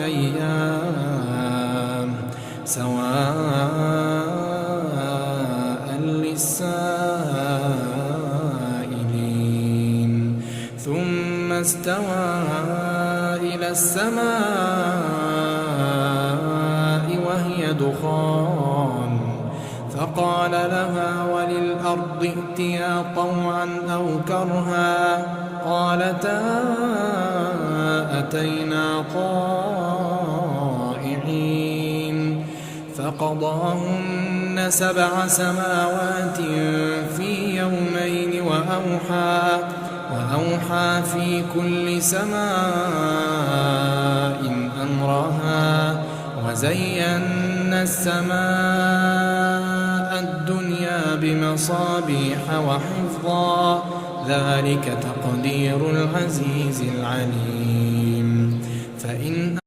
أيام سواء للسائلين ثم استوى إلى السماء وهي دخان فقال لها وللأرض ائتيا طوعا أو كرها قالتا أتينا طائعين فقضاهن 7 سماوات في يومين وأوحى في كل سماء أمرها وزينا السماء الدنيا بمصابيح وحفظا ذلك تقدير العزيز العليم